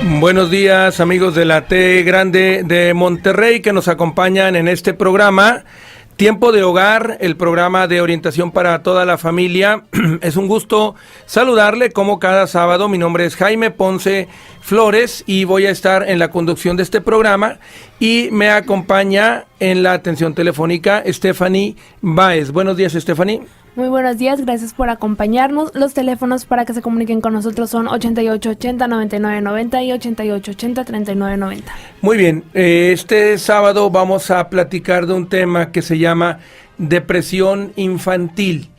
Buenos días, amigos de la T Grande de Monterrey que nos acompañan en este programa Tiempo de Hogar, el programa de orientación para toda la familia. Es un gusto saludarle como cada sábado. Mi nombre es Jaime Ponce Flores y voy a estar en la conducción de este programa, y me acompaña en la atención telefónica Stephanie Báez. Buenos días, Stephanie. Muy buenos días, gracias por acompañarnos. Los teléfonos para que se comuniquen con nosotros son 8880-9990 y 8880-3990. Muy bien, este sábado vamos a platicar de un tema que se llama depresión infantil.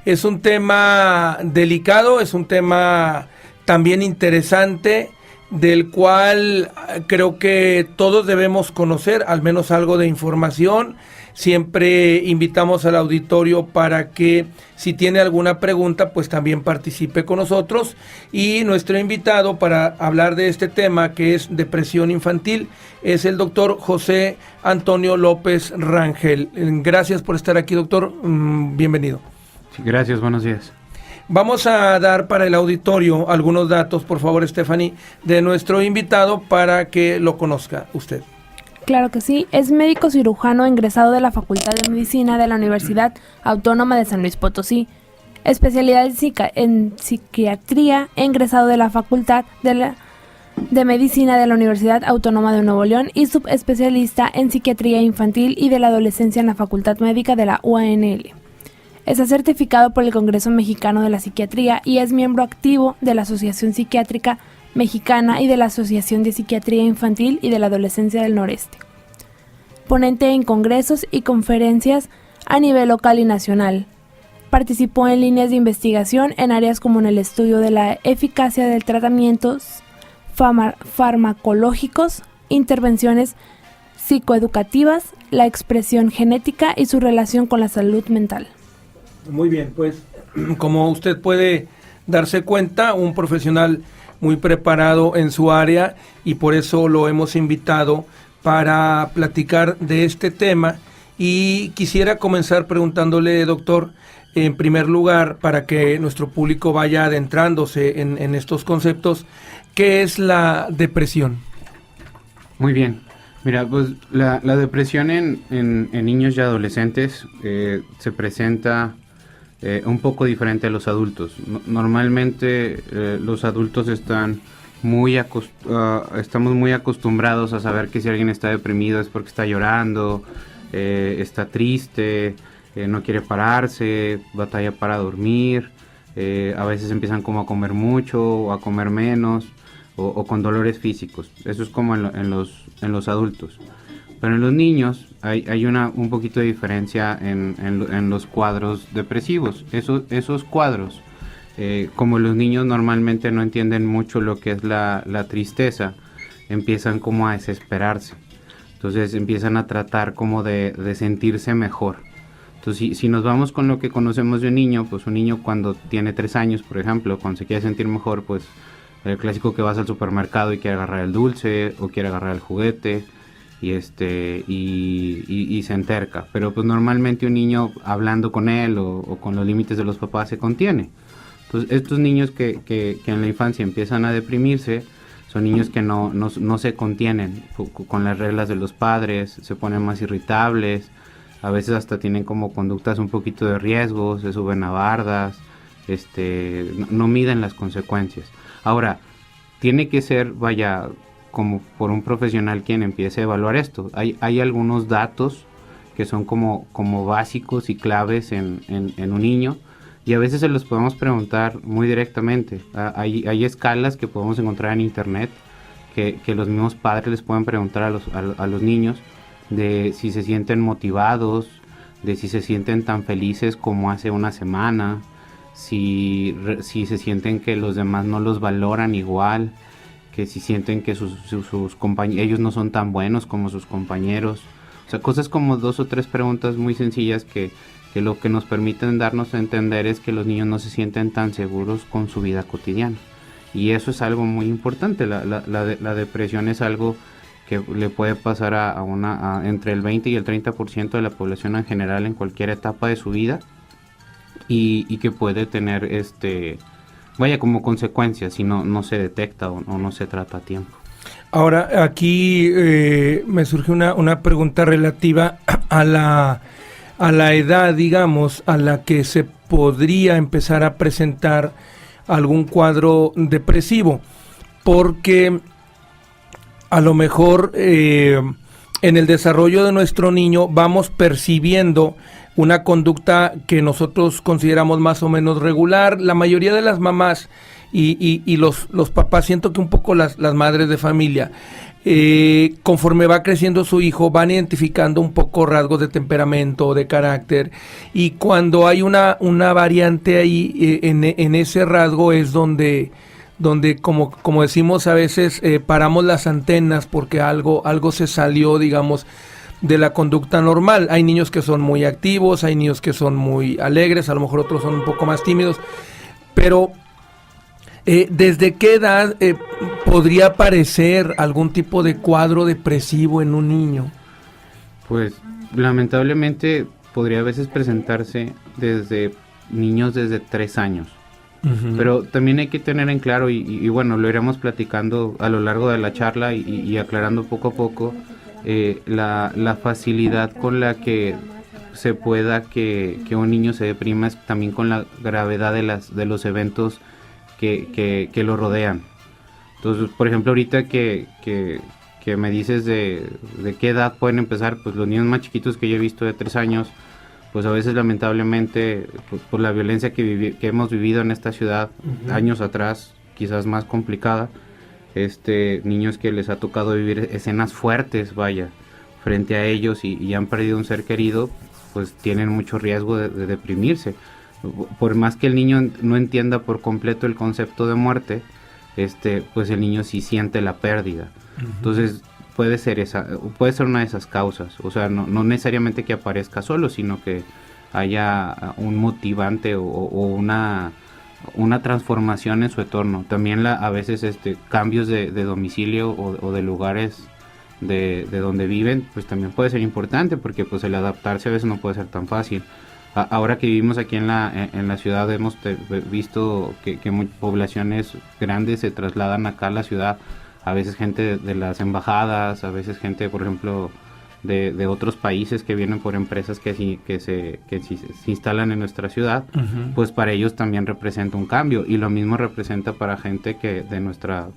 Es un tema delicado, es un tema también interesante, del cual creo que todos debemos conocer, al menos algo de información. Siempre invitamos al auditorio para que, si tiene alguna pregunta, pues también participe con nosotros. Y nuestro invitado para hablar de este tema, que es depresión infantil, es el doctor José Antonio López Rangel. Gracias por estar aquí, doctor. Bienvenido. Sí, gracias, buenos días. Vamos a dar para el auditorio algunos datos, por favor, Stephanie, de nuestro invitado para que lo conozca usted. Claro que sí, es médico cirujano egresado de la Facultad de Medicina de la Universidad Autónoma de San Luis Potosí, especialidad en psiquiatría, egresado de la Facultad de Medicina de la Universidad Autónoma de Nuevo León y subespecialista en psiquiatría infantil y de la adolescencia en la Facultad Médica de la UANL. Está certificado por el Congreso Mexicano de la Psiquiatría y es miembro activo de la Asociación Psiquiátrica Mexicana y de la Asociación de Psiquiatría Infantil y de la Adolescencia del Noreste. Ponente en congresos y conferencias a nivel local y nacional. Participó en líneas de investigación en áreas como en el estudio de la eficacia de tratamientos farmacológicos, intervenciones psicoeducativas, la expresión genética y su relación con la salud mental. Muy bien, pues como usted puede darse cuenta, un profesional muy preparado en su área, y por eso lo hemos invitado para platicar de este tema. Y quisiera comenzar preguntándole, doctor, en primer lugar, para que nuestro público vaya adentrándose en estos conceptos, ¿qué es la depresión? Muy bien. Mira, pues la depresión en niños y adolescentes se presenta un poco diferente a los adultos. Normalmente los adultos estamos muy acostumbrados a saber que si alguien está deprimido es porque está llorando, está triste, no quiere pararse, batalla para dormir, a veces empiezan como a comer mucho o a comer menos, o con dolores físicos. Eso es como en los adultos. Pero en los niños hay un poquito de diferencia en los cuadros depresivos. Esos cuadros, como los niños normalmente no entienden mucho lo que es la tristeza, empiezan como a desesperarse. Entonces empiezan a tratar como de sentirse mejor. Entonces si nos vamos con lo que conocemos de un niño, pues un niño cuando tiene 3 años, por ejemplo, cuando se quiere sentir mejor, pues el clásico que vas al supermercado y quiere agarrar el dulce o quiere agarrar el juguete, y se enterca. Pero pues normalmente un niño hablando con él o con los límites de los papás se contiene. Entonces estos niños que en la infancia empiezan a deprimirse son niños que no se contienen con las reglas de los padres, se ponen más irritables, a veces hasta tienen como conductas un poquito de riesgo, se suben a bardas, no miden las consecuencias. Ahora, tiene que ser, como por un profesional quien empiece a evaluar esto. Hay algunos datos que son como básicos y claves en un niño, y a veces se los podemos preguntar muy directamente. Hay escalas que podemos encontrar en internet que los mismos padres les pueden preguntar a los niños, de si se sienten motivados, de si se sienten tan felices como hace una semana, si se sienten que los demás no los valoran igual, que si sienten que sus compañeros, ellos no son tan buenos como sus compañeros. O sea, cosas como 2 o 3 preguntas muy sencillas que lo que nos permiten darnos a entender es que los niños no se sienten tan seguros con su vida cotidiana. Y eso es algo muy importante. La depresión es algo que le puede pasar a entre el 20 y el 30% de la población en general en cualquier etapa de su vida, y que puede tener vaya, como consecuencia si no se detecta o no se trata a tiempo. Ahora, aquí me surge una pregunta relativa a la edad, digamos, a la que se podría empezar a presentar algún cuadro depresivo, porque a lo mejor en el desarrollo de nuestro niño vamos percibiendo una conducta que nosotros consideramos más o menos regular. La mayoría de las mamás y los papás, siento que un poco las madres de familia, conforme va creciendo su hijo, van identificando un poco rasgos de temperamento, de carácter, y cuando hay una variante ahí en ese rasgo es donde como decimos a veces, paramos las antenas porque algo se salió, digamos, de la conducta normal. Hay niños que son muy activos, hay niños que son muy alegres, a lo mejor otros son un poco más tímidos, pero ¿desde qué edad podría aparecer algún tipo de cuadro depresivo en un niño? Pues lamentablemente podría a veces presentarse desde niños desde 3 años. Uh-huh. Pero también hay que tener en claro, y bueno, lo iremos platicando a lo largo de la charla y aclarando poco a poco, la facilidad con la que se pueda que un niño se deprima es también con la gravedad de los eventos que lo rodean. Entonces, por ejemplo, ahorita que me dices de qué edad pueden empezar, pues los niños más chiquitos que yo he visto de 3 años, pues a veces lamentablemente por la violencia que hemos vivido en esta ciudad, uh-huh, años atrás, quizás más complicada, niños que les ha tocado vivir escenas fuertes, vaya, frente a ellos y han perdido un ser querido, pues tienen mucho riesgo de deprimirse. Por más que el niño no entienda por completo el concepto de muerte, pues el niño sí siente la pérdida. Uh-huh. Entonces puede ser una de esas causas. O sea, no necesariamente que aparezca solo, sino que haya un motivante o una transformación en su entorno. También a veces cambios de domicilio o de lugares de donde viven, pues también puede ser importante, porque pues el adaptarse a veces no puede ser tan fácil. Ahora que vivimos aquí en la ciudad, hemos visto que poblaciones grandes se trasladan acá a la ciudad, a veces gente de las embajadas, a veces gente, por ejemplo, de otros países que vienen por empresas que se instalan en nuestra ciudad. Uh-huh. Pues para ellos también representa un cambio, y lo mismo representa para gente que de nuestra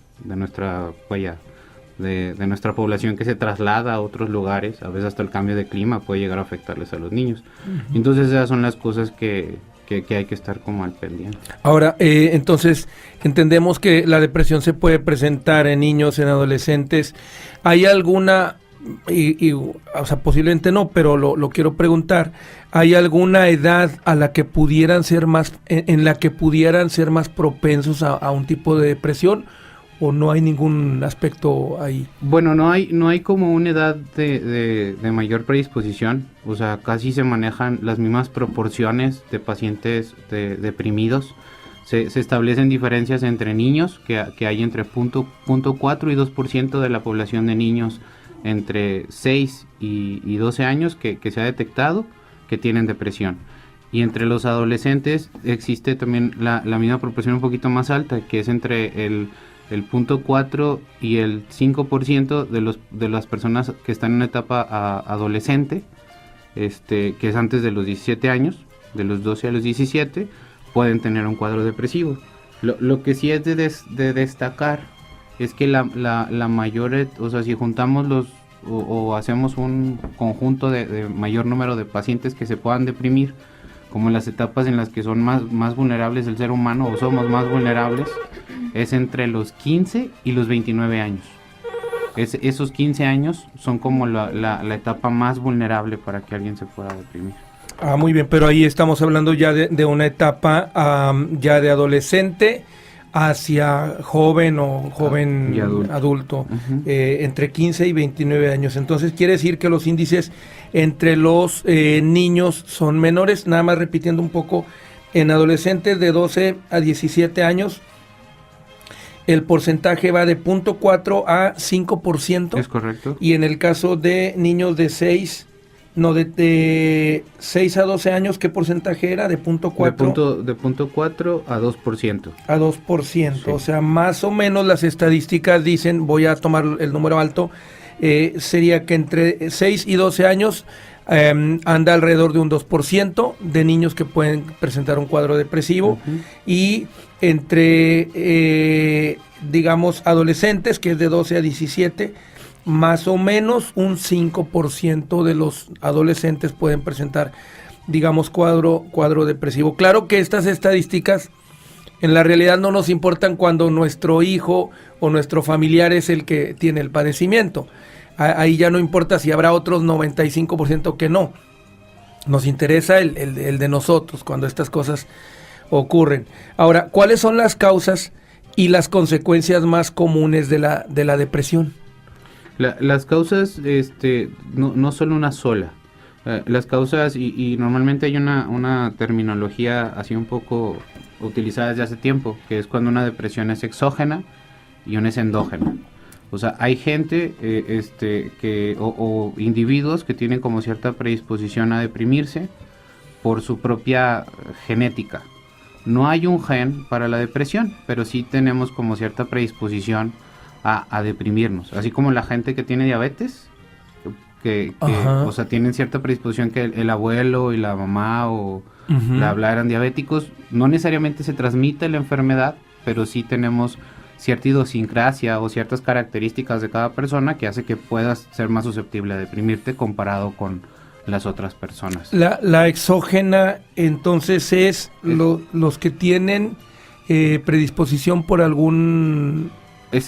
población que se traslada a otros lugares. A veces hasta el cambio de clima puede llegar a afectarles a los niños. Uh-huh. Entonces esas son las cosas que hay que estar como al pendiente. Ahora, entonces, entendemos que la depresión se puede presentar en niños, en adolescentes. ¿Hay alguna, o sea, posiblemente no, pero lo quiero preguntar, ¿hay alguna edad a la que pudieran ser en la que pudieran ser más propensos a un tipo de depresión? ¿O no hay ningún aspecto ahí? Bueno, no hay como una edad de mayor predisposición. O sea, casi se manejan las mismas proporciones de pacientes deprimidos. Se establecen diferencias entre niños, que hay entre 0.4 y 2% de la población de niños entre 6 y 12 años que se ha detectado que tienen depresión. Y entre los adolescentes existe también la misma proporción un poquito más alta, que es entre el 0.4 y el 5% de las personas que están en una etapa adolescente, que es antes de los 17 años, de los 12 a los 17, pueden tener un cuadro depresivo. Lo que sí es de destacar es que la mayor, o sea, si juntamos o hacemos un conjunto de mayor número de pacientes que se puedan deprimir, como en las etapas en las que son más vulnerables el ser humano, o somos más vulnerables, es entre los 15 y los 29 años. Esos 15 años son como la etapa más vulnerable para que alguien se pueda deprimir. Muy bien, pero ahí estamos hablando ya de una etapa ya de adolescente hacia joven o joven adulto, uh-huh, entre 15 y 29 años. Entonces quiere decir que los índices entre los niños son menores. Nada más repitiendo un poco, en adolescentes de 12 a 17 años el porcentaje va de 0.4 a 5%. Es correcto. Y en el caso de niños de 6 No, de 6 a 12 años, ¿qué porcentaje era? ¿De punto 4? De punto 4 a 2%. A 2%. Sí. O sea, más o menos las estadísticas dicen, voy a tomar el número alto, sería que entre 6 y 12 años anda alrededor de un 2% de niños que pueden presentar un cuadro depresivo. Uh-huh. Y entre, digamos, adolescentes, que es de 12 a 17, más o menos un 5% de los adolescentes pueden presentar, digamos, cuadro depresivo. Claro que estas estadísticas en la realidad no nos importan cuando nuestro hijo o nuestro familiar es el que tiene el padecimiento. Ahí ya no importa si habrá otros 95% que no. Nos interesa el de nosotros cuando estas cosas ocurren. Ahora, ¿cuáles son las causas y las consecuencias más comunes de la depresión? Las causas, no solo una sola. Las causas, y normalmente hay una terminología así un poco utilizada desde hace tiempo, que es cuando una depresión es exógena y una es endógena. O sea, hay gente o individuos que tienen como cierta predisposición a deprimirse por su propia genética. No hay un gen para la depresión, pero sí tenemos como cierta predisposición a deprimirnos. Así como la gente que tiene diabetes, que o sea, tienen cierta predisposición, que el abuelo y la mamá o la bla eran diabéticos. No necesariamente se transmite la enfermedad, pero sí tenemos cierta idiosincrasia o ciertas características de cada persona que hace que puedas ser más susceptible a deprimirte comparado con las otras personas. La exógena, entonces, es los que tienen predisposición por algún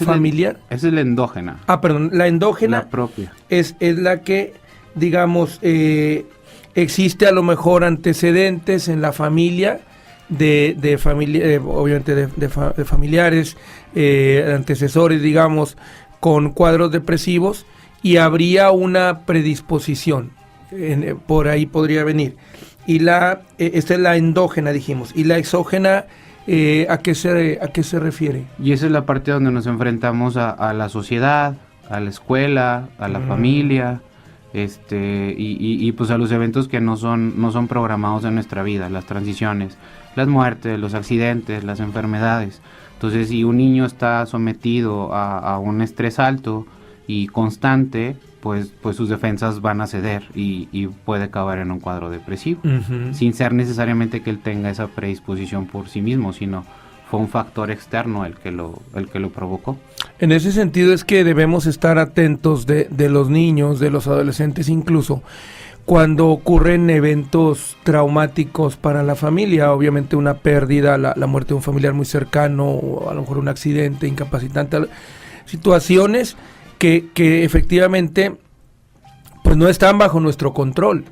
familiar. Esa es la endógena. Perdón, la endógena. La propia. Es la que, digamos, existe a lo mejor antecedentes en la familia, de familia, obviamente de familiares, antecesores, digamos, con cuadros depresivos, y habría una predisposición, por ahí podría venir. Y esta es la endógena, dijimos, y la exógena, ¿a qué se refiere? Y esa es la parte donde nos enfrentamos a la sociedad, a la escuela, a la familia, y pues a los eventos que no son programados en nuestra vida, las transiciones, las muertes, los accidentes, las enfermedades. Entonces, si un niño está sometido a un estrés alto y constante, pues sus defensas van a ceder y puede acabar en un cuadro depresivo, sin ser necesariamente que él tenga esa predisposición por sí mismo, sino fue un factor externo el que lo provocó. En ese sentido es que debemos estar atentos de los niños, de los adolescentes incluso, cuando ocurren eventos traumáticos para la familia, obviamente una pérdida, la muerte de un familiar muy cercano, o a lo mejor un accidente incapacitante, situaciones que efectivamente pues no están bajo nuestro control,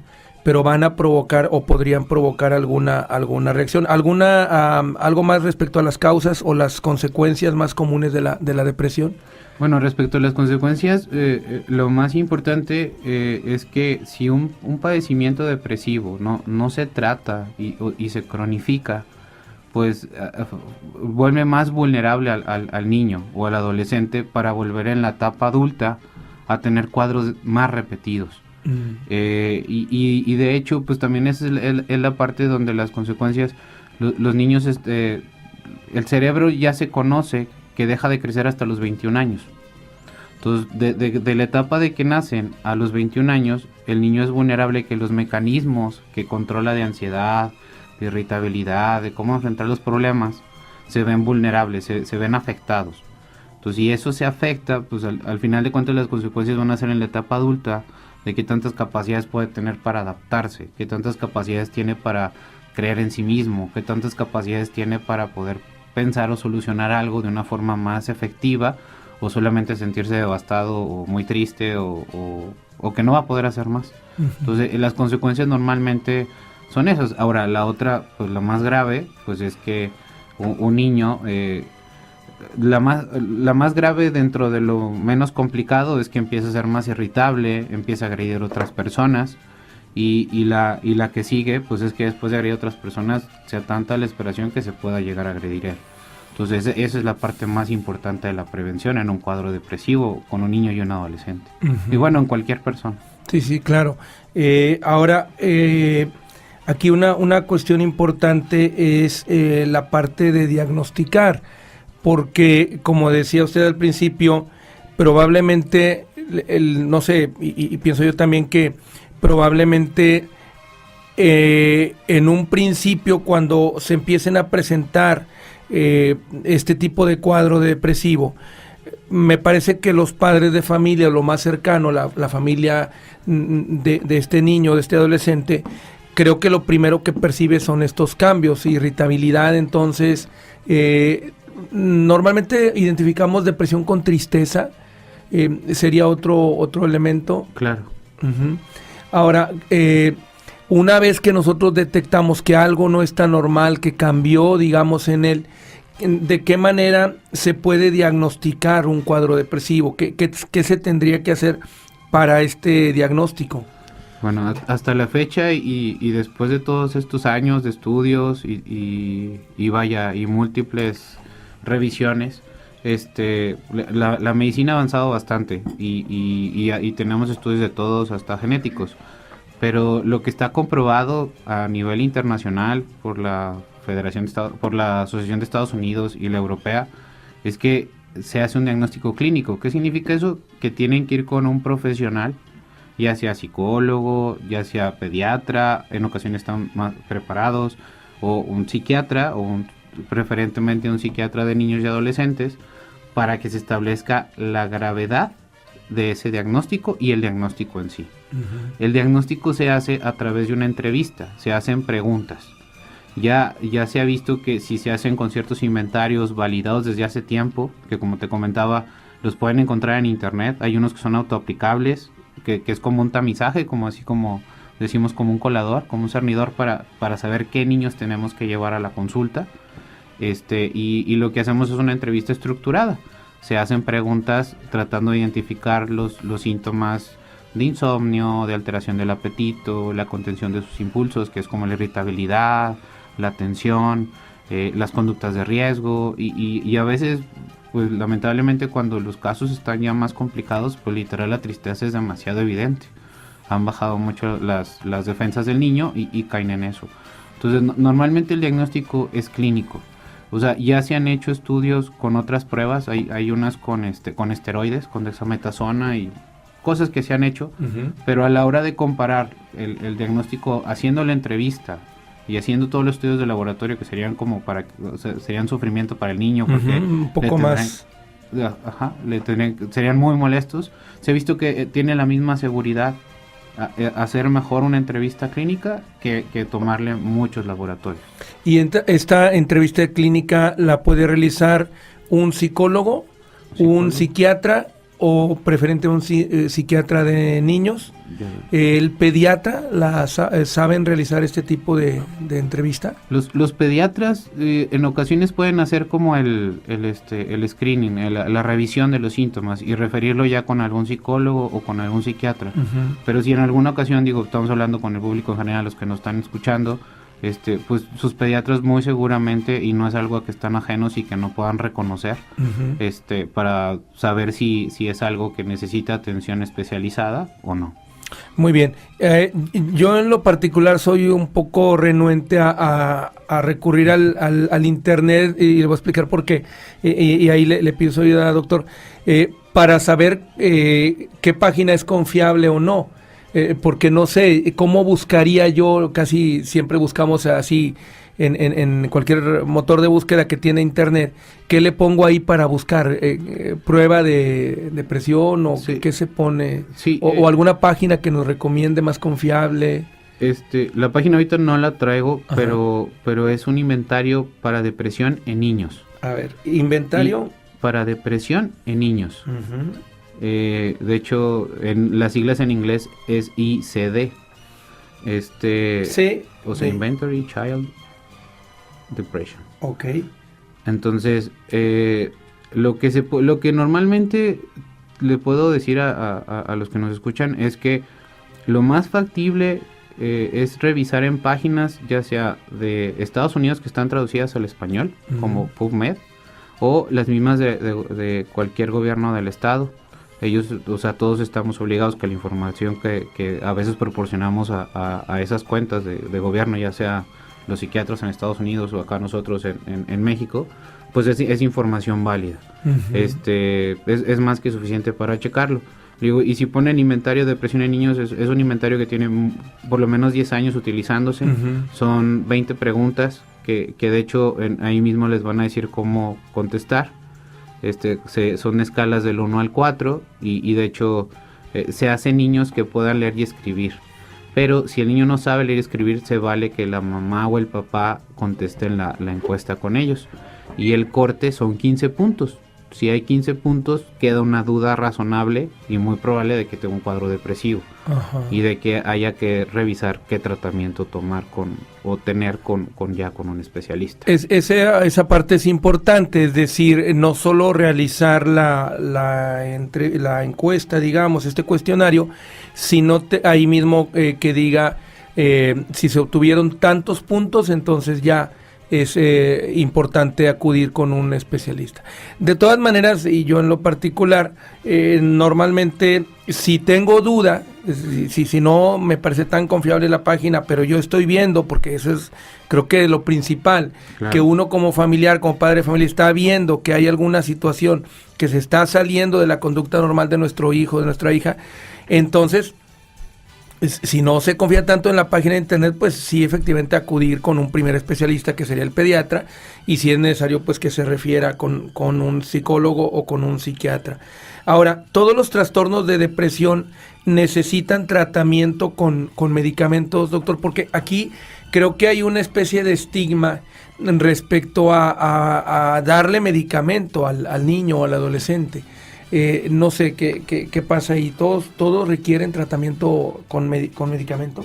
pero van a provocar o podrían provocar alguna reacción. ¿Algo más respecto a las causas o las consecuencias más comunes de la depresión? Bueno, respecto a las consecuencias, lo más importante es que si un padecimiento depresivo no se trata y se cronifica, pues vuelve más vulnerable al niño o al adolescente para volver en la etapa adulta a tener cuadros más repetidos. Y de hecho, pues también es la parte donde las consecuencias, los niños, el cerebro ya se conoce que deja de crecer hasta los 21 años. Entonces, de la etapa de que nacen a los 21 años, el niño es vulnerable que los mecanismos que controla de ansiedad, de irritabilidad, de cómo enfrentar los problemas, se ven vulnerables, se ven afectados. Entonces, si eso se afecta, pues al final de cuentas las consecuencias van a ser en la etapa adulta, de qué tantas capacidades puede tener para adaptarse, qué tantas capacidades tiene para creer en sí mismo, qué tantas capacidades tiene para poder pensar o solucionar algo de una forma más efectiva, o solamente sentirse devastado o muy triste o que no va a poder hacer más. Entonces, las consecuencias normalmente son esas. Ahora, la otra, pues la más grave, pues es que un niño, la más grave dentro de lo menos complicado es que empieza a ser más irritable, empieza a agredir a otras personas, y la que sigue, pues es que después de agredir a otras personas sea tanta la esperación que se pueda llegar a agredir a él. Entonces esa es la parte más importante de la prevención en un cuadro depresivo con un niño y un adolescente. Y bueno, en cualquier persona. Sí, sí, claro. Ahora, aquí una cuestión importante es la parte de diagnosticar, porque como decía usted al principio, probablemente, no sé, y pienso yo también que probablemente en un principio cuando se empiecen a presentar este tipo de cuadro depresivo, me parece que los padres de familia, lo más cercano, la familia de este niño, de este adolescente, creo que lo primero que percibe son estos cambios, irritabilidad. Entonces, normalmente identificamos depresión con tristeza, sería otro elemento. Claro. Uh-huh. Ahora, una vez que nosotros detectamos que algo no está normal, que cambió, digamos, en él, ¿de qué manera se puede diagnosticar un cuadro depresivo? ¿Qué se tendría que hacer para este diagnóstico? Bueno, hasta la fecha y después de todos estos años de estudios y múltiples revisiones, la medicina ha avanzado bastante y tenemos estudios de todos, hasta genéticos. Pero lo que está comprobado a nivel internacional por la por la Asociación de Estados Unidos y la Europea es que se hace un diagnóstico clínico. ¿Qué significa eso? Que tienen que ir con un profesional, ya sea psicólogo, ya sea pediatra, en ocasiones están más preparados, o un psiquiatra, preferentemente un psiquiatra de niños y adolescentes, para que se establezca la gravedad de ese diagnóstico y el diagnóstico en sí. Uh-huh. El diagnóstico se hace a través de una entrevista, se hacen preguntas. Ya se ha visto que si se hacen con ciertos inventarios validados desde hace tiempo, que como te comentaba, los pueden encontrar en internet, hay unos que son autoaplicables, que es como un tamizaje, como decimos, como un colador, como un cernidor para saber qué niños tenemos que llevar a la consulta. Y lo que hacemos es una entrevista estructurada. Se hacen preguntas tratando de identificar los síntomas de insomnio, de alteración del apetito, la contención de sus impulsos, que es como la irritabilidad, la tensión, las conductas de riesgo y a veces, pues lamentablemente cuando los casos están ya más complicados, pues literal la tristeza es demasiado evidente. Han bajado mucho las defensas del niño y caen en eso. Entonces normalmente el diagnóstico es clínico. O sea, ya se han hecho estudios con otras pruebas, hay unas con esteroides, con dexametasona y cosas que se han hecho, uh-huh. Pero a la hora de comparar el diagnóstico, haciendo la entrevista y haciendo todos los estudios de laboratorio que serían como serían sufrimiento para el niño, porque uh-huh, un poco más. Serían muy molestos. Se ha visto que tiene la misma seguridad hacer mejor una entrevista clínica que tomarle muchos laboratorios. ¿Y esta entrevista clínica la puede realizar un psicólogo, un psiquiatra o preferente un psiquiatra de niños? ¿El pediatra saben realizar este tipo de entrevista? Los pediatras en ocasiones pueden hacer como el screening, la revisión de los síntomas y referirlo ya con algún psicólogo o con algún psiquiatra. Uh-huh. Pero si en alguna ocasión, estamos hablando con el público en general, los que nos están escuchando, pues sus pediatras muy seguramente, y no es algo a que están ajenos y que no puedan reconocer, uh-huh. Para saber si es algo que necesita atención especializada o no. Muy bien. Yo en lo particular soy un poco renuente a recurrir al internet, y le voy a explicar por qué. Y ahí le pido su ayuda, doctor, para saber qué página es confiable o no. Porque no sé, ¿cómo buscaría yo? Casi siempre buscamos así en cualquier motor de búsqueda que tiene internet. ¿Qué le pongo ahí para buscar? ¿Prueba de depresión o sí. ¿Qué se pone? Sí, o alguna página que nos recomiende más confiable. La página ahorita no la traigo, pero es un inventario para depresión en niños. A ver, inventario para depresión en niños. Uh-huh. De hecho, las siglas en inglés es ICD. Sí. O sea, Inventory Child Depression. Ok. Entonces, lo que normalmente le puedo decir a los que nos escuchan es que lo más factible es revisar en páginas, ya sea de Estados Unidos que están traducidas al español, uh-huh. como PubMed, o las mismas de cualquier gobierno del estado. Ellos, o sea, todos estamos obligados que la información que a veces proporcionamos a esas cuentas de gobierno, ya sea los psiquiatras en Estados Unidos o acá nosotros en México, pues es información válida. Ujú. Es más que suficiente para checarlo. Digo, y si ponen inventario de depresión en niños, es un inventario que tiene por lo menos 10 años utilizándose. Ujú. Son 20 preguntas que de hecho ahí mismo les van a decir cómo contestar. Son escalas del 1 al 4 y de hecho se hacen niños que puedan leer y escribir. Pero si el niño no sabe leer y escribir, se vale que la mamá o el papá contesten la encuesta con ellos. Y el corte son 15 puntos. Si hay 15 puntos, queda una duda razonable y muy probable de que tenga un cuadro depresivo. Ajá. Y de que haya que revisar qué tratamiento tomar o tener con un especialista. Esa parte es importante, es decir, no solo realizar la encuesta, digamos, este cuestionario, sino ahí mismo que diga si se obtuvieron tantos puntos, entonces ya es importante acudir con un especialista. De todas maneras, y yo en lo particular, normalmente si tengo duda, si no me parece tan confiable la página, pero yo estoy viendo, porque eso es creo que lo principal, Claro. que uno como familiar, como padre de familia, está viendo que hay alguna situación que se está saliendo de la conducta normal de nuestro hijo, de nuestra hija, entonces si no se confía tanto en la página de internet, pues sí, efectivamente acudir con un primer especialista que sería el pediatra, y si es necesario, pues que se refiera con un psicólogo o con un psiquiatra. Ahora, todos los trastornos de depresión necesitan tratamiento con medicamentos, doctor, porque aquí creo que hay una especie de estigma respecto a darle medicamento al niño o al adolescente. No sé qué pasa ahí. ¿Todos requieren tratamiento con medicamento?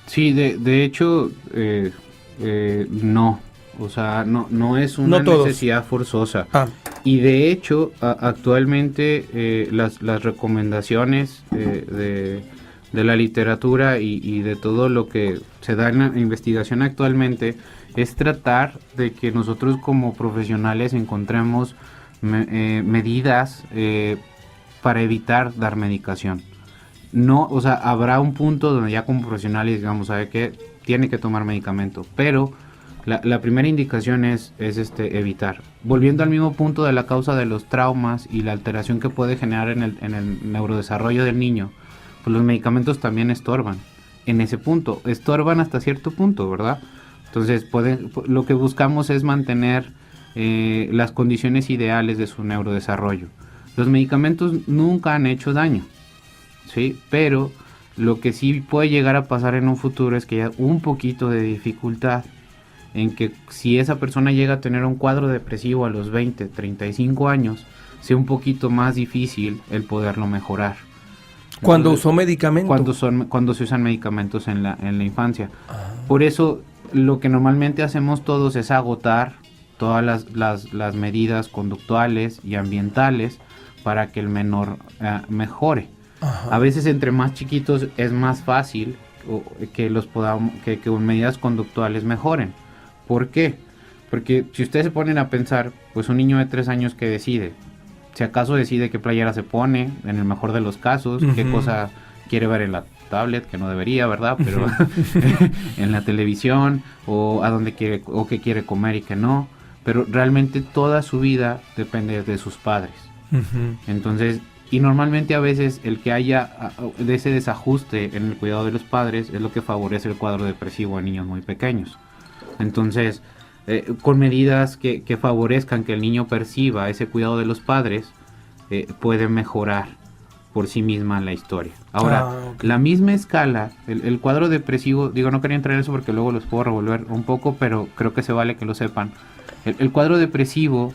Sí, de hecho, no. O sea, no es una No todos. necesidad forzosa. Ah, Y de hecho, actualmente las recomendaciones de la literatura y de todo lo que se da en la investigación actualmente es tratar de que nosotros como profesionales encontremos medidas para evitar dar medicación. No, o sea, habrá un punto donde ya como profesionales digamos, ¿sabe qué? Tiene que tomar medicamento, pero la primera indicación es evitar. Volviendo al mismo punto de la causa de los traumas y la alteración que puede generar en el neurodesarrollo del niño, pues los medicamentos también estorban. En ese punto, estorban hasta cierto punto, ¿verdad? Entonces, lo que buscamos es mantener las condiciones ideales de su neurodesarrollo. Los medicamentos nunca han hecho daño, ¿sí? Pero lo que sí puede llegar a pasar en un futuro es que haya un poquito de dificultad en que si esa persona llega a tener un cuadro depresivo a los 20, 35 años, sea un poquito más difícil el poderlo mejorar. cuando Entonces, usó medicamento. cuando se usan medicamentos en la infancia. Por eso lo que normalmente hacemos todos es agotar todas las medidas conductuales y ambientales para que el menor mejore. Ajá. A veces entre más chiquitos es más fácil que con medidas conductuales mejoren. ¿Por qué? Porque si ustedes se ponen a pensar, pues un niño de 3 años que decide, si acaso decide qué playera se pone, en el mejor de los casos, qué Ujú. cosa quiere ver en la tablet, que no debería, ¿verdad? Pero en la televisión, o a dónde quiere, o qué quiere comer y qué no. Pero realmente toda su vida depende de sus padres. Ujú. Entonces, y normalmente a veces el que haya de ese desajuste en el cuidado de los padres es lo que favorece el cuadro depresivo en niños muy pequeños. Entonces, con medidas que favorezcan que el niño perciba ese cuidado de los padres, puede mejorar por sí misma la historia. Ahora, ok. la misma escala, el cuadro depresivo, digo, no quería entrar en eso porque luego los puedo revolver un poco, pero creo que se vale que lo sepan. El cuadro depresivo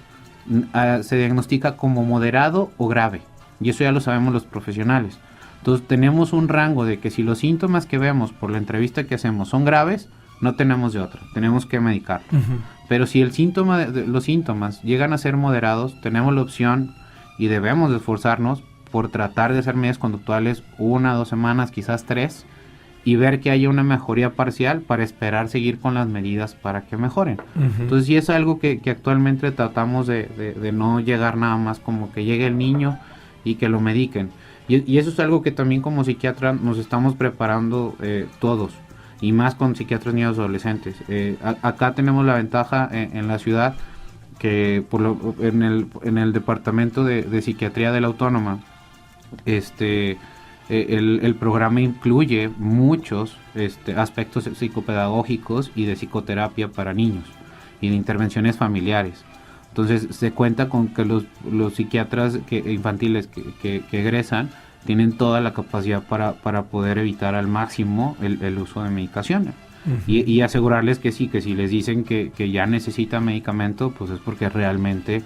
se diagnostica como moderado o grave, y eso ya lo sabemos los profesionales. Entonces tenemos un rango de que si los síntomas que vemos por la entrevista que hacemos son graves, no tenemos de otra, tenemos que medicar. Ujú. Pero si los síntomas llegan a ser moderados, tenemos la opción y debemos de esforzarnos por tratar de hacer medidas conductuales 1 o 2 semanas, quizás 3, y ver que haya una mejoría parcial para esperar seguir con las medidas para que mejoren. Ujú. Entonces sí es algo que actualmente tratamos de no llegar nada más como que llegue el niño y que lo mediquen. Y eso es algo que también como psiquiatra nos estamos preparando todos, y más con psiquiatras niños y adolescentes. Acá tenemos la ventaja en la ciudad que en el departamento de psiquiatría de la Autónoma, el programa incluye muchos aspectos psicopedagógicos y de psicoterapia para niños y de intervenciones familiares. Entonces se cuenta con que los psiquiatras infantiles que egresan tienen toda la capacidad para poder evitar al máximo el uso de medicaciones. Uh-huh. Y asegurarles que sí, que si les dicen que ya necesitan medicamento, pues es porque realmente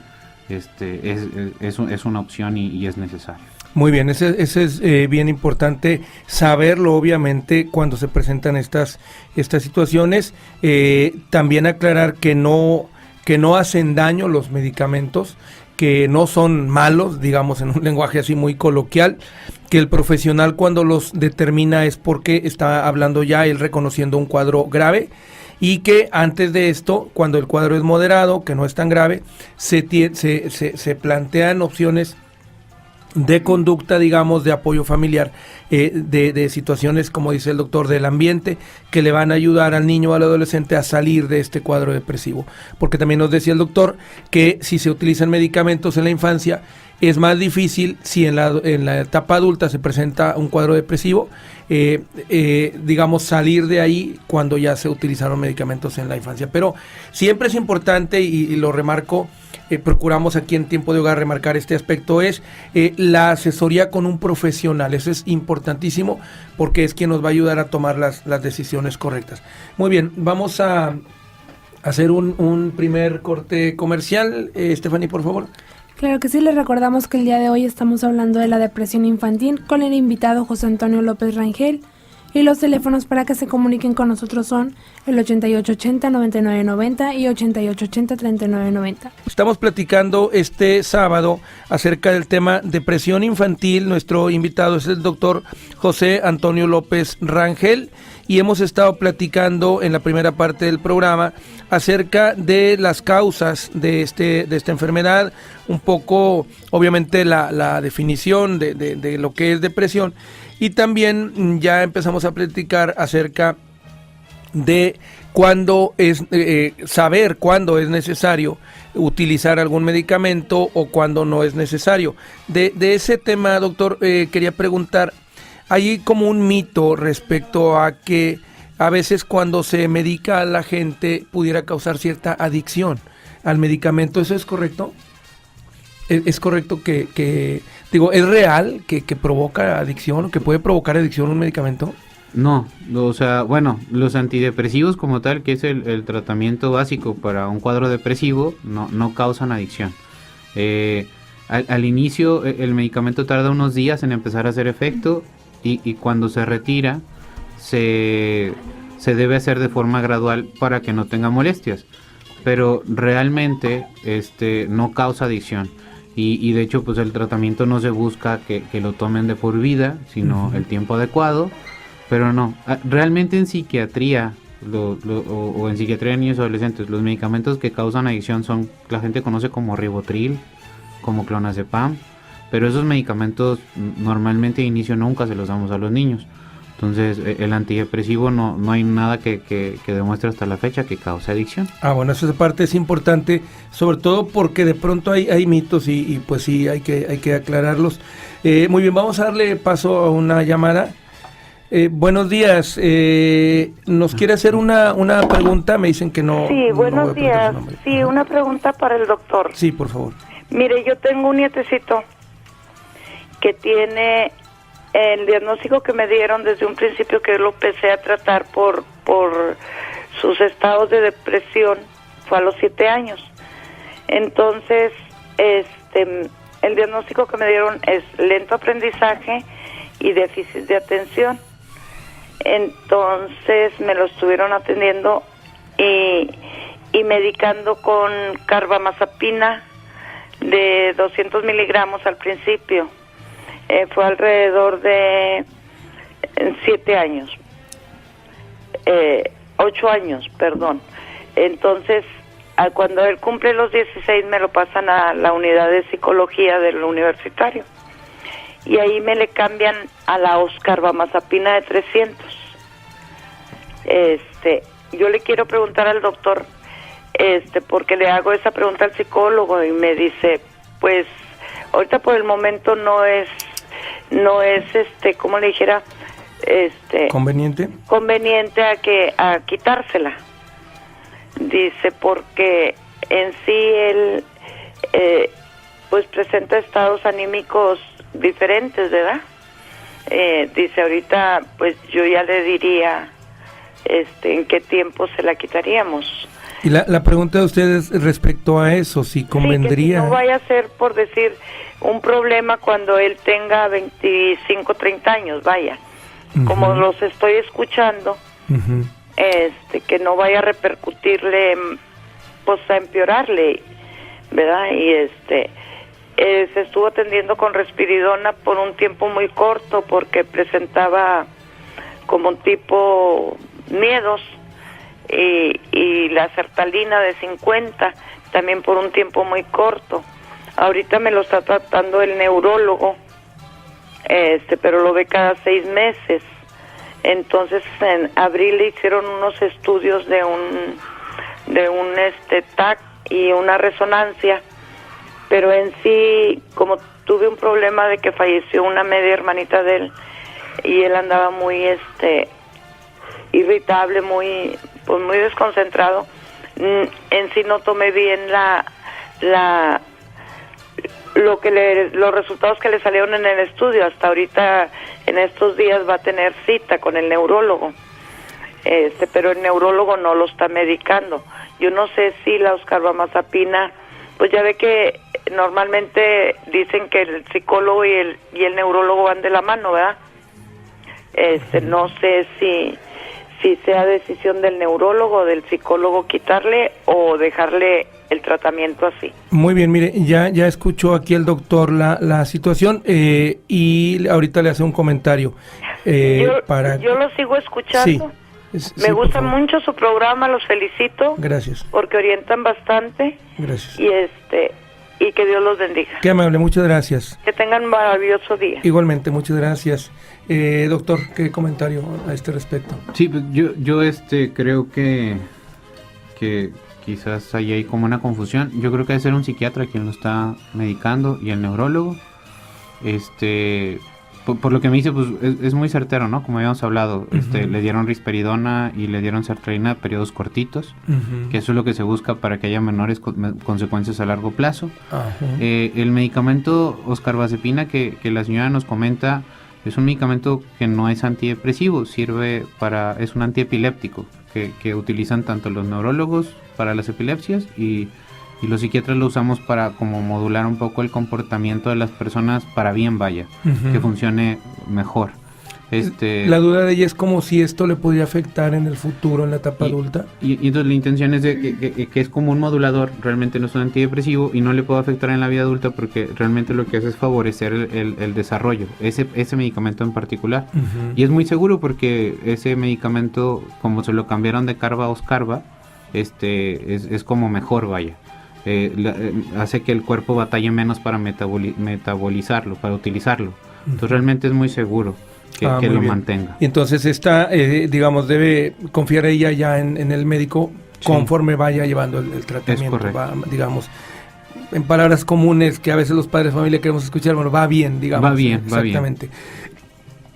es una opción y es necesario. Muy bien, ese es bien importante saberlo, obviamente, cuando se presentan estas situaciones. También aclarar que no hacen daño los medicamentos, que no son malos, digamos en un lenguaje así muy coloquial, que el profesional cuando los determina es porque está hablando ya él reconociendo un cuadro grave, y que antes de esto, cuando el cuadro es moderado, que no es tan grave, se plantean opciones de conducta, digamos, de apoyo familiar, de situaciones, como dice el doctor, del ambiente, que le van a ayudar al niño o al adolescente a salir de este cuadro depresivo. Porque también nos decía el doctor que si se utilizan medicamentos en la infancia, es más difícil si en la etapa adulta se presenta un cuadro depresivo, digamos, salir de ahí cuando ya se utilizaron medicamentos en la infancia. Pero siempre es importante, y lo remarco, procuramos aquí en Tiempo de Hogar remarcar este aspecto, es la asesoría con un profesional. Eso es importantísimo porque es quien nos va a ayudar a tomar las decisiones correctas. Muy bien, vamos a hacer un primer corte comercial. Stephanie, por favor. Claro que sí, les recordamos que el día de hoy estamos hablando de la depresión infantil con el invitado José Antonio López Rangel, y los teléfonos para que se comuniquen con nosotros son el 8880-9990 y 8880-3990. Estamos platicando este sábado acerca del tema depresión infantil. Nuestro invitado es el doctor José Antonio López Rangel, y hemos estado platicando en la primera parte del programa acerca de las causas de esta enfermedad, un poco, obviamente, la definición de lo que es depresión, y también ya empezamos a platicar acerca de cuándo es saber cuándo es necesario utilizar algún medicamento o cuándo no es necesario. De ese tema, doctor, quería preguntar, hay como un mito respecto a que a veces cuando se medica a la gente pudiera causar cierta adicción al medicamento. ¿Eso es correcto? ¿Es correcto que digo, es real que provoca adicción, que puede provocar adicción un medicamento? No, o sea, bueno, los antidepresivos como tal, que es el tratamiento básico para un cuadro depresivo, no causan adicción. Al inicio el medicamento tarda unos días en empezar a hacer efecto, y cuando se retira se debe hacer de forma gradual para que no tenga molestias, pero realmente no causa adicción. Y de hecho, pues el tratamiento no se busca que lo tomen de por vida, sino el tiempo adecuado. Pero no, realmente en psiquiatría o en psiquiatría de niños y adolescentes, los medicamentos que causan adicción son, la gente conoce como ribotril, como clonazepam, pero esos medicamentos normalmente de inicio nunca se los damos a los niños. Entonces el antidepresivo no hay nada que demuestre hasta la fecha que cause adicción. Bueno, esa parte es importante, sobre todo porque de pronto hay mitos y pues sí hay que aclararlos. Muy bien, vamos a darle paso a una llamada. Buenos días, nos quiere hacer una pregunta, me dicen que no. Sí, buenos días, sí, una pregunta para el doctor. Sí, por favor. Mire, yo tengo un nietecito que tiene el diagnóstico que me dieron desde un principio, que lo empecé a tratar por sus estados de depresión, fue a los 7 años. Entonces, el diagnóstico que me dieron es lento aprendizaje y déficit de atención. Entonces me lo estuvieron atendiendo y medicando con carbamazepina de 200 miligramos al principio. Fue alrededor de 7 años, 8 años, perdón. Entonces, cuando él cumple los 16 me lo pasan a la unidad de psicología del universitario. y ahí me le cambian a la oscarbamazepina de 300. Yo le quiero preguntar al doctor, porque le hago esa pregunta al psicólogo y me dice, pues ahorita por el momento no es ¿cómo le dijera? ¿Conveniente? Conveniente a quitársela. Dice, porque en sí él pues presenta estados anímicos diferentes, ¿verdad? Dice, ahorita pues yo ya le diría en qué tiempo se la quitaríamos. Y la pregunta de ustedes respecto a eso, si convendría... Sí, que si no vaya a ser, por decir, un problema cuando él tenga 25, 30 años, vaya. Como los estoy escuchando, que no vaya a repercutirle, pues a empeorarle, ¿verdad? Y se estuvo atendiendo con risperidona por un tiempo muy corto porque presentaba como un tipo miedos, y la sertralina de 50 también por un tiempo muy corto. Ahorita me lo está tratando el neurólogo, pero lo ve cada 6 meses. Entonces en abril le hicieron unos estudios de un TAC y una resonancia, pero en sí, como tuve un problema de que falleció una media hermanita de él y él andaba muy irritable, muy desconcentrado, en sí no tomé bien los resultados que le salieron en el estudio. Hasta ahorita, en estos días, va a tener cita con el neurólogo, pero el neurólogo no lo está medicando. Yo no sé si la oscarbamazepina, pues ya ve que normalmente dicen que el psicólogo y el neurólogo van de la mano, ¿verdad? No sé si sea decisión del neurólogo o del psicólogo quitarle o dejarle el tratamiento así. Muy bien, mire, ya escuchó aquí el doctor la situación, y ahorita le hace un comentario. Yo lo sigo escuchando. Sí, me gusta mucho su programa, los felicito. Gracias. Porque orientan bastante. Gracias. Y que Dios los bendiga. Qué amable, muchas gracias. Que tengan un maravilloso día. Igualmente, muchas gracias. Doctor, ¿qué comentario a este respecto? Sí, pues yo creo que quizás hay ahí como una confusión. Yo creo que debe ser un psiquiatra quien lo está medicando y el neurólogo. Por lo que me dice, pues es muy certero, ¿no? Como habíamos hablado, le dieron risperidona y le dieron sertralina a periodos cortitos, que eso es lo que se busca para que haya menores consecuencias a largo plazo. El medicamento oscarbazepina que la señora nos comenta es un medicamento que no es antidepresivo, es un antiepiléptico que utilizan tanto los neurólogos para las epilepsias y los psiquiatras lo usamos para como modular un poco el comportamiento de las personas para bien, vaya, que funcione mejor. La duda de ella es como si esto le podría afectar en el futuro, en la etapa adulta. Y entonces la intención es de que es como un modulador, realmente no es un antidepresivo y no le puede afectar en la vida adulta porque realmente lo que hace es favorecer el desarrollo, ese medicamento en particular. Y es muy seguro porque ese medicamento, como se lo cambiaron de carba a oscarba, es como mejor, vaya. Hace que el cuerpo batalle menos para metabolizarlo, para utilizarlo. Entonces realmente es muy seguro que lo mantenga. Y entonces digamos, debe confiar ella ya en el médico conforme vaya llevando el tratamiento. Digamos, en palabras comunes que a veces los padres de familia queremos escuchar, bueno, va bien, digamos. Va bien, exactamente.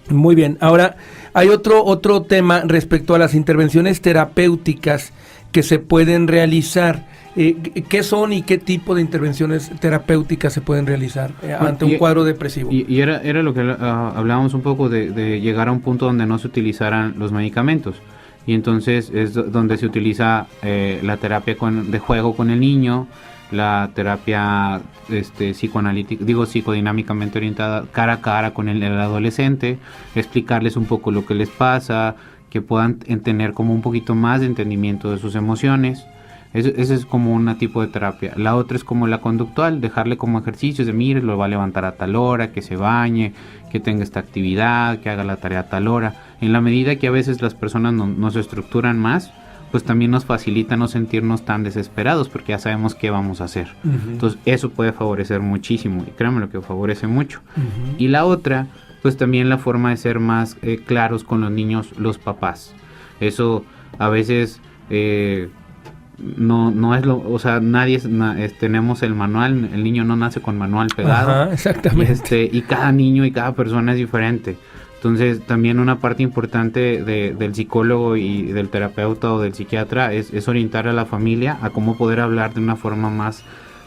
Muy bien. Ahora, hay otro tema respecto a las intervenciones terapéuticas que se pueden realizar. ¿Qué son y qué tipo de intervenciones terapéuticas se pueden realizar ante un cuadro depresivo? Y era lo que hablábamos un poco de llegar a un punto donde no se utilizaran los medicamentos. Y entonces es donde se utiliza la terapia de juego con el niño, la terapia psicoanalítica, psicodinámicamente orientada cara a cara con el adolescente, explicarles un poco lo que les pasa, que puedan tener como un poquito más de entendimiento de sus emociones. Ese es como un tipo de terapia. La otra es como la conductual, dejarle como ejercicios de mire, lo va a levantar a tal hora, que se bañe, que tenga esta actividad, que haga la tarea a tal hora. En la medida que a veces las personas no se estructuran más pues también nos facilita no sentirnos tan desesperados porque ya sabemos qué vamos a hacer. Entonces eso puede favorecer muchísimo, y créanme lo que favorece mucho. Y la otra, pues también la forma de ser más claros con los niños, los papás. Eso a veces no es o sea, nadie tenemos el manual, el niño no nace con manual pegado. Ajá, exactamente. Y cada niño y cada persona es diferente. Entonces también una parte importante del psicólogo y del terapeuta o del psiquiatra es orientar a la familia a cómo poder hablar de una forma más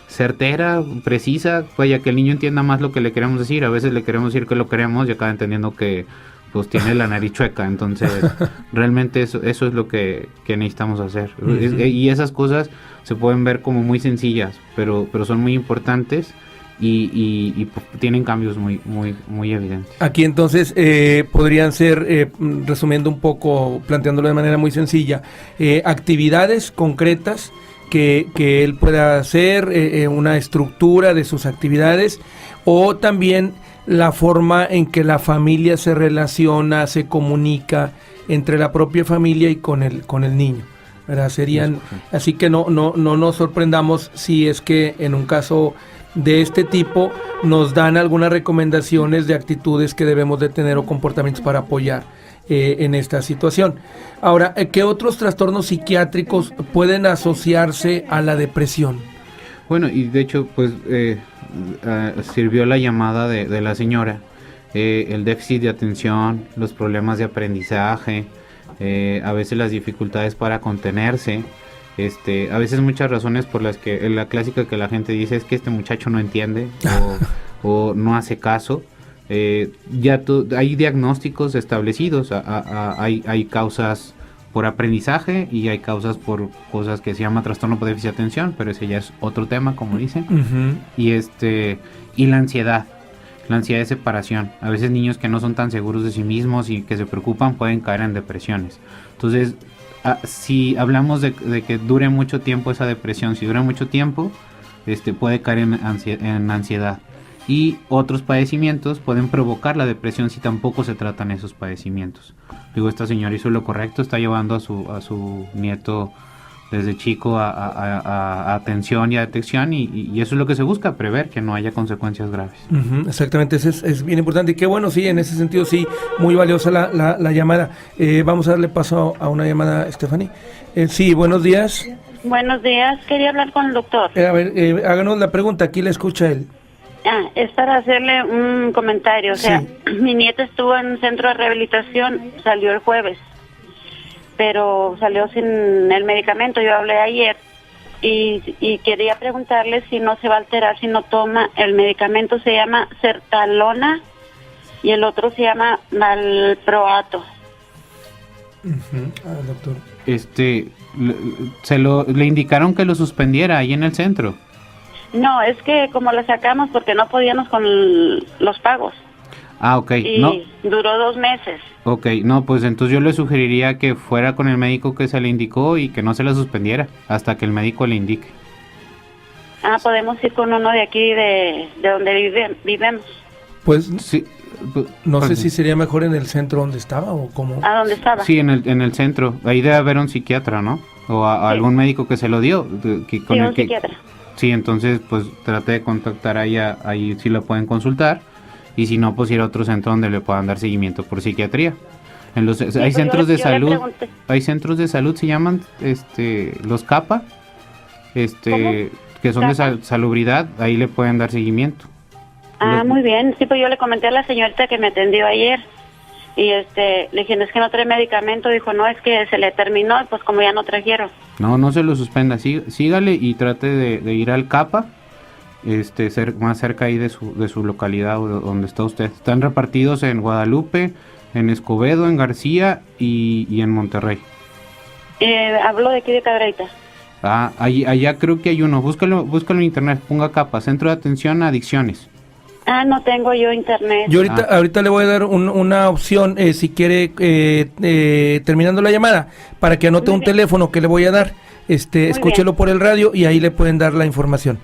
certera, precisa, vaya, que el niño entienda más lo que le queremos decir. A veces le queremos decir que lo queremos y acaba entendiendo que pues tiene la nariz chueca. Entonces realmente eso es lo que necesitamos hacer. Y esas cosas se pueden ver como muy sencillas, pero son muy importantes. Y tienen cambios muy evidentes. Aquí entonces podrían ser, resumiendo un poco, planteándolo de manera muy sencilla, actividades concretas que él pueda hacer, una estructura de sus actividades, o también la forma en que la familia se relaciona, se comunica entre la propia familia y con el niño, ¿verdad? Serían, así que no nos sorprendamos si es que en un caso de este tipo nos dan algunas recomendaciones de actitudes que debemos de tener o comportamientos para apoyar en esta situación. Ahora, ¿qué otros trastornos psiquiátricos pueden asociarse a la depresión? Bueno, y de hecho, pues sirvió la llamada de la señora, el déficit de atención, los problemas de aprendizaje, a veces las dificultades para contenerse. A veces muchas razones por las que la clásica que la gente dice es que este muchacho no entiende o no hace caso. Hay diagnósticos establecidos, hay causas por aprendizaje y hay causas por cosas que se llama trastorno por déficit de atención, pero ese ya es otro tema, como dicen. Y la ansiedad de separación. A veces niños que no son tan seguros de sí mismos y que se preocupan pueden caer en depresiones. Entonces, si hablamos de que dure mucho tiempo esa depresión, si dura mucho tiempo, puede caer en ansiedad. Y otros padecimientos pueden provocar la depresión si tampoco se tratan esos padecimientos. Digo, esta señora hizo lo correcto, está llevando a su nieto desde chico a atención y a detección, y eso es lo que se busca, prever que no haya consecuencias graves. Exactamente, eso es bien importante, y qué bueno, sí, en ese sentido sí, muy valiosa la llamada. Vamos a darle paso a una llamada, Stephanie. Sí, buenos días. Buenos días, quería hablar con el doctor. A ver, háganos la pregunta, aquí la escucha él. Es para hacerle un comentario, o sea, mi nieta estuvo en un centro de rehabilitación, salió el jueves, pero salió sin el medicamento. Yo hablé ayer y quería preguntarle si no se va a alterar si no toma el medicamento. Se llama Sertalona y el otro se llama Valproato. Doctor. Le indicaron que lo suspendiera ahí en el centro. No, es que como la sacamos porque no podíamos con los pagos. Ok. Y no. Duró 2 meses. Ok, no, pues entonces yo le sugeriría que fuera con el médico que se le indicó y que no se la suspendiera hasta que el médico le indique. Podemos ir con uno de aquí, de donde vivemos. Pues sí, no sé si sería mejor en el centro donde estaba o cómo. ¿Dónde estaba? Sí, en el centro. Ahí debe haber un psiquiatra, ¿no? O algún médico que se lo dio. Psiquiatra. Sí, entonces pues trate de contactar ahí si lo pueden consultar, y si no, pues ir a otro centro donde le puedan dar seguimiento por psiquiatría. Hay centros de salud, se llaman los CAPA, que son de salubridad, ahí le pueden dar seguimiento. Muy bien. Sí, pues yo le comenté a la señorita que me atendió ayer y le dije, es que no trae medicamento. Dijo, no, es que se le terminó, pues como ya no trajeron. No se lo suspenda, sígale y trate de ir al CAPA, más cerca ahí de su localidad o donde está usted. Están repartidos en Guadalupe, en Escobedo, en García y en Monterrey. Hablo de aquí de Cadereyta. Allá creo que hay uno, búscalo en internet, ponga CAPA, Centro de Atención a Adicciones. No tengo yo internet. Yo ahorita le voy a dar una opción, si quiere, terminando la llamada, para que anote un teléfono que le voy a dar. Escúchelo por el radio y ahí le pueden dar la información.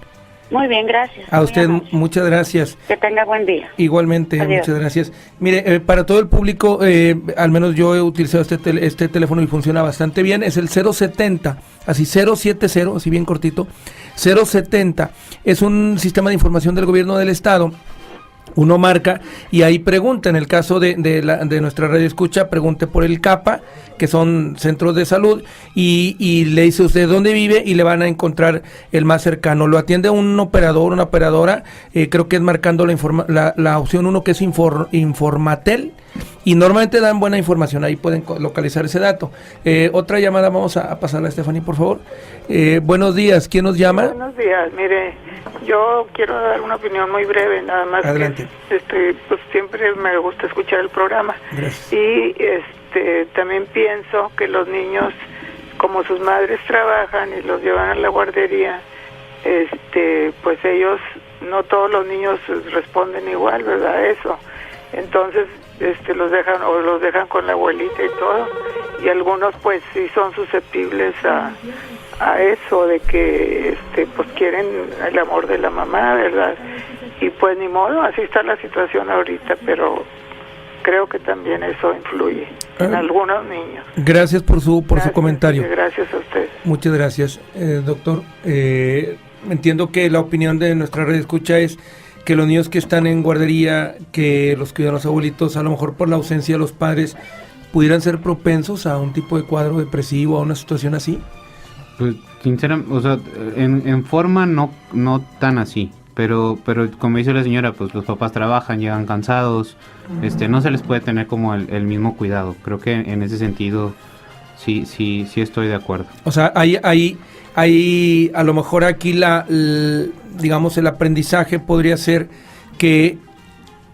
Muy bien, gracias. A Muy usted amable. muchas gracias. Que tenga buen día. Igualmente, Adiós. muchas gracias. Mire, para todo el público, al menos yo he utilizado este teléfono y funciona bastante bien. Es el 070, así 070, así bien cortito. 070 es un sistema de información del gobierno del estado. Uno marca y ahí pregunta, en el caso de nuestra radio escucha, pregunte por el CAPA, que son centros de salud, y le dice usted dónde vive y le van a encontrar el más cercano. Lo atiende un operador, una operadora, creo que es marcando la opción 1, que es Informatel, y normalmente dan buena información, ahí pueden localizar ese dato. Otra llamada, vamos a pasarla a Stephanie, por favor. Buenos días, ¿quién nos llama? Buenos días, mire, yo quiero dar una opinión muy breve, nada más. Adelante. Que pues siempre me gusta escuchar el programa. Gracias. Y también pienso que los niños, como sus madres trabajan y los llevan a la guardería, pues ellos, no todos los niños responden igual, ¿verdad? Eso. Entonces, los dejan con la abuelita y todo, y algunos pues sí son susceptibles a eso, de que pues quieren el amor de la mamá, ¿verdad? Y pues ni modo, así está la situación ahorita, pero creo que también eso influye en algunos niños. Gracias por su comentario. Gracias a usted. Muchas gracias, doctor. Entiendo que la opinión de nuestra red escucha es que los niños que están en guardería, que los cuidan los abuelitos, a lo mejor por la ausencia de los padres, pudieran ser propensos a un tipo de cuadro depresivo, a una situación así. Pues sinceramente, o sea, en forma no tan así, pero como dice la señora, pues los papás trabajan, llegan cansados, no se les puede tener como el mismo cuidado. Creo que en ese sentido sí estoy de acuerdo. O sea, hay a lo mejor aquí digamos el aprendizaje podría ser que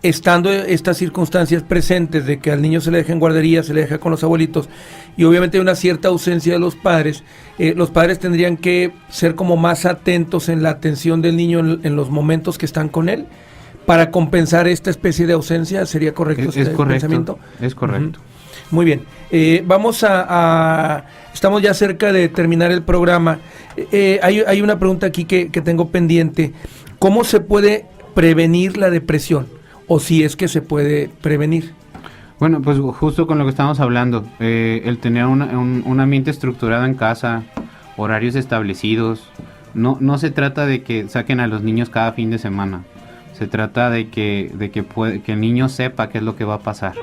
estando estas circunstancias presentes de que al niño se le deja en guardería, se le deja con los abuelitos, y obviamente hay una cierta ausencia de los padres tendrían que ser como más atentos en la atención del niño en los momentos que están con él, para compensar esta especie de ausencia. ¿Sería correcto Es correcto, pensamiento? Es correcto. Muy bien, vamos estamos ya cerca de terminar el programa. Hay una pregunta aquí que tengo pendiente. ¿Cómo se puede prevenir la depresión? O si es que se puede prevenir. Bueno, pues justo con lo que estamos hablando, el tener un ambiente estructurado en casa, horarios establecidos. No se trata de que saquen a los niños cada fin de semana. Se trata de que el niño sepa qué es lo que va a pasar.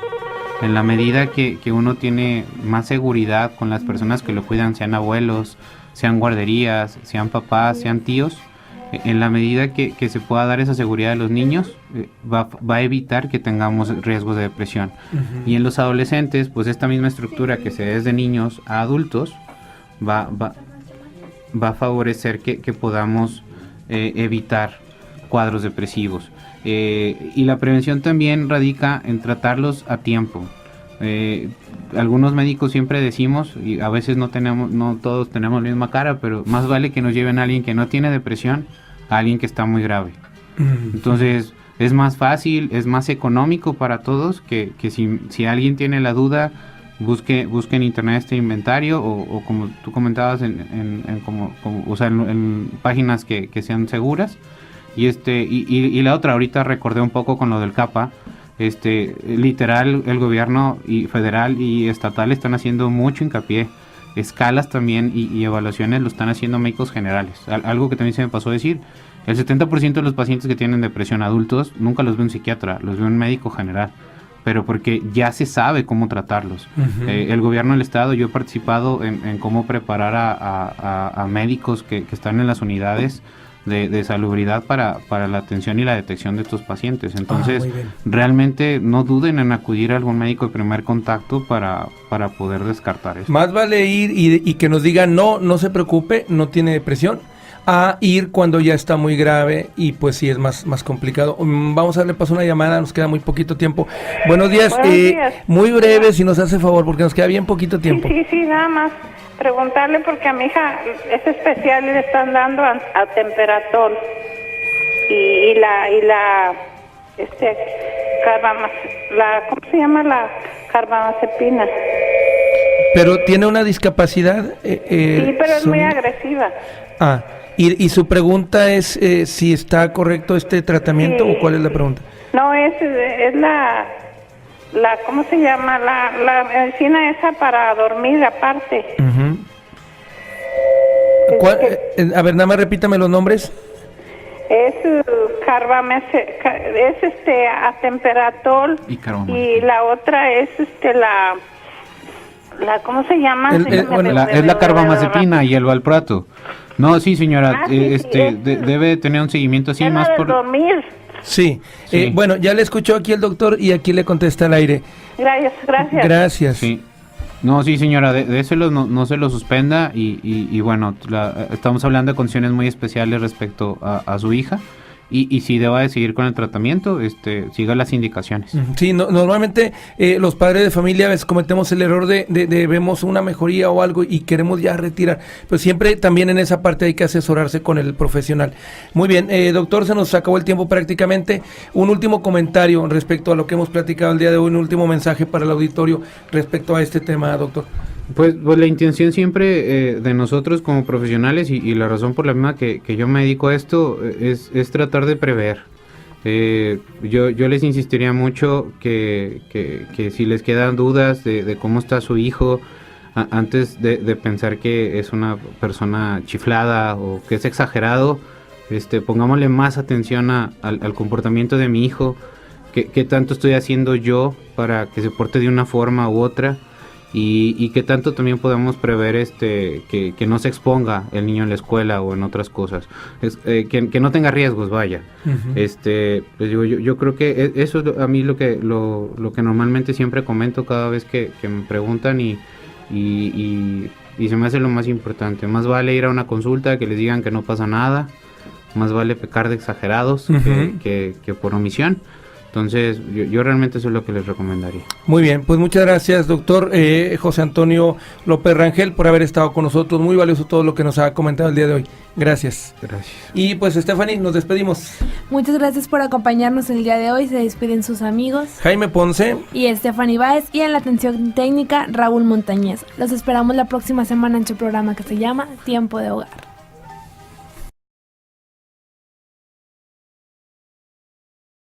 En la medida que uno tiene más seguridad con las personas que lo cuidan, sean abuelos, sean guarderías, sean papás, sean tíos, en la medida que se pueda dar esa seguridad a los niños, va a evitar que tengamos riesgos de depresión. Uh-huh. Y en los adolescentes, pues esta misma estructura que se da desde niños a adultos va a favorecer que podamos evitar cuadros depresivos. Y la prevención también radica en tratarlos a tiempo. Algunos médicos siempre decimos, y a veces no todos tenemos la misma cara, pero más vale que nos lleven a alguien que no tiene depresión a alguien que está muy grave. Entonces es más fácil, es más económico para todos que si alguien tiene la duda, busque en internet este inventario o como tú comentabas en páginas que sean seguras. Y la otra, ahorita recordé un poco con lo del CAPA, literal el gobierno y federal y estatal están haciendo mucho hincapié, escalas también y evaluaciones lo están haciendo médicos generales. Algo que también se me pasó a decir, el 70% de los pacientes que tienen depresión adultos nunca los ve un psiquiatra, los ve un médico general, pero porque ya se sabe cómo tratarlos. Uh-huh. El gobierno del estado, yo he participado en cómo preparar a médicos que están en las unidades de salubridad para la atención y la detección de estos pacientes. Entonces, realmente no duden en acudir a algún médico de primer contacto para poder descartar eso. Más vale ir y que nos digan no se preocupe, no tiene depresión, a ir cuando ya está muy grave y pues sí es más complicado. Vamos a darle paso a una llamada, nos queda muy poquito tiempo. Buenos días, muy breve si nos hace favor porque nos queda bien poquito tiempo. Sí, nada más preguntarle porque a mi hija es especial y le están dando a Temperatol y ¿cómo se llama? La carbamazepina. Pero tiene una discapacidad. Sí, pero es muy agresiva. Y su pregunta es si está correcto este tratamiento o cuál es la pregunta. No, es la ¿cómo se llama? La medicina esa para dormir aparte. Ujú. A ver, nada más repítame los nombres. Es atemperatol y la otra es la ¿cómo se llama? Es la carbamazepina y el valproato. No, sí, señora, debe tener un seguimiento así más por dormir. Sí, Sí. Bueno, ya le escuchó aquí el doctor y aquí le contesta al aire. Gracias. Gracias. Sí. No, sí, señora, de eso no se lo suspenda y bueno, estamos hablando de condiciones muy especiales respecto a su hija y si deba de seguir con el tratamiento, siga las indicaciones. Sí, normalmente los padres de familia a veces cometemos el error de vemos una mejoría o algo y queremos ya retirar, pero siempre también en esa parte hay que asesorarse con el profesional. Muy bien, doctor, se nos acabó el tiempo prácticamente. Un último comentario respecto a lo que hemos platicado el día de hoy, un último mensaje para el auditorio respecto a este tema, doctor. Pues la intención siempre de nosotros como profesionales y la razón por la misma que yo me dedico a esto es tratar de prever. Yo les insistiría mucho que si les quedan dudas de cómo está su hijo, antes de pensar que es una persona chiflada o que es exagerado, pongámosle más atención al comportamiento de mi hijo, qué tanto estoy haciendo yo para que se porte de una forma u otra. Y qué tanto también podemos prever que no se exponga el niño en la escuela o en otras cosas, que no tenga riesgos, vaya. Uh-huh. Pues yo creo que eso es a mí lo que normalmente siempre comento cada vez que me preguntan y se me hace lo más importante. Más vale ir a una consulta que les digan que no pasa nada, más vale pecar de exagerados Uh-huh. que por omisión. Entonces, yo realmente eso es lo que les recomendaría. Muy bien, pues muchas gracias, doctor José Antonio López Rangel, por haber estado con nosotros. Muy valioso todo lo que nos ha comentado el día de hoy. Gracias. Gracias. Y pues, Stephanie, nos despedimos. Muchas gracias por acompañarnos el día de hoy. Se despiden sus amigos Jaime Ponce y Stephanie Báez, y en la atención técnica Raúl Montañez. Los esperamos la próxima semana en su programa que se llama Tiempo de Hogar.